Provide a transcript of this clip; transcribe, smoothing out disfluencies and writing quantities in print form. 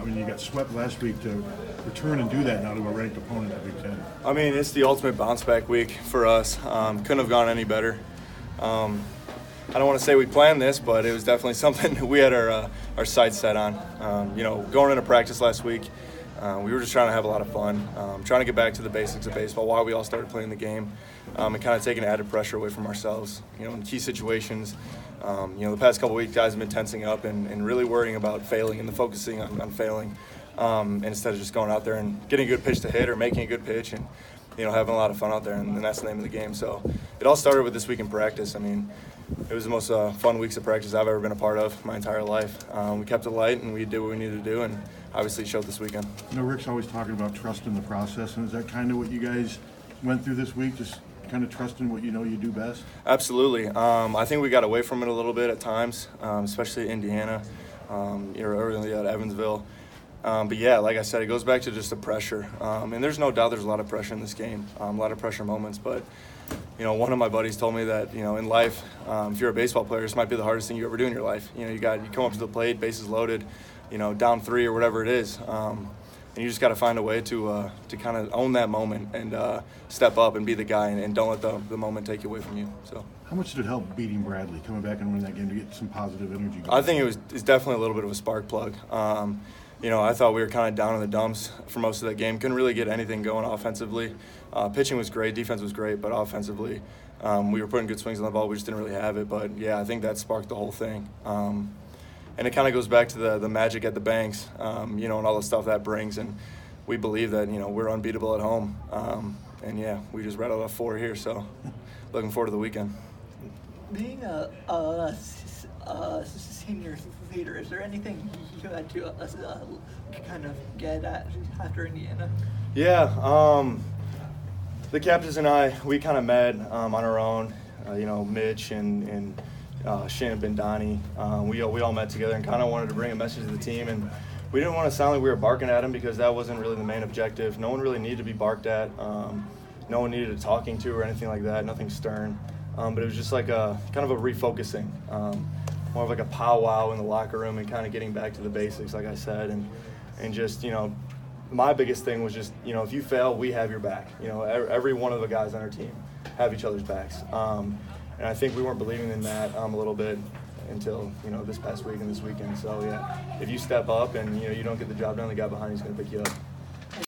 I mean, you got swept last week to return and do that now to a ranked opponent in the Big Ten. I mean, it's the ultimate bounce back week for us. Couldn't have gone any better. I don't want to say we planned this, but it was definitely something we had our sights set on. Going into practice last week, we were just trying to have a lot of fun, trying to get back to the basics of baseball, why we all started playing the game, and kind of taking added pressure away from ourselves. In key situations, the past couple of weeks, guys have been tensing up and really worrying about failing and focusing on failing, and instead of just going out there and getting a good pitch to hit or making a good pitch and having a lot of fun out there, and that's the name of the game. So it all started with this week in practice. I mean, it was the most fun weeks of practice I've ever been a part of my entire life. We kept it light and we did what we needed to do, and obviously it showed this weekend. Rick's always talking about trust in the process, and is that kind of what you guys went through this week, just kind of trusting what you do best? Absolutely. I think we got away from it a little bit at times, especially at Indiana, early at Evansville. But yeah, like I said, it goes back to just the pressure. And there's no doubt there's a lot of pressure in this game, a lot of pressure moments. But, one of my buddies told me that, in life, if you're a baseball player, this might be the hardest thing you ever do in your life. You come up to the plate, bases loaded, down 3 or whatever it is. And you just got to find a way to kind of own that moment and step up and be the guy and don't let the moment take you away from you. So. How much did it help beating Bradley, coming back and winning that game to get some positive energy going? I think it's definitely a little bit of a spark plug. I thought we were kind of down in the dumps for most of that game. Couldn't really get anything going offensively. Pitching was great, defense was great, but offensively, we were putting good swings on the ball. We just didn't really have it. But, yeah, I think that sparked the whole thing. And it kind of goes back to the magic at the banks, and all the stuff that brings. And we believe that, we're unbeatable at home. And, yeah, we just rattled off 4 here. So looking forward to the weekend. Being a senior leader, is there anything you had to kind of get at after Indiana? Yeah, the captains and I, we kind of met on our own. Mitch and Shin and Donnie, we all met together and kind of wanted to bring a message to the team. And we didn't want to sound like we were barking at them because that wasn't really the main objective. No one really needed to be barked at. No one needed a talking to or anything like that, nothing stern. But it was just like a kind of a refocusing, more of like a powwow in the locker room and kind of getting back to the basics, like I said. And just, my biggest thing was just, if you fail, we have your back. Every one of the guys on our team have each other's backs. And I think we weren't believing in that a little bit until, this past week and this weekend. So, yeah, if you step up and, you don't get the job done, the guy behind you is going to pick you up.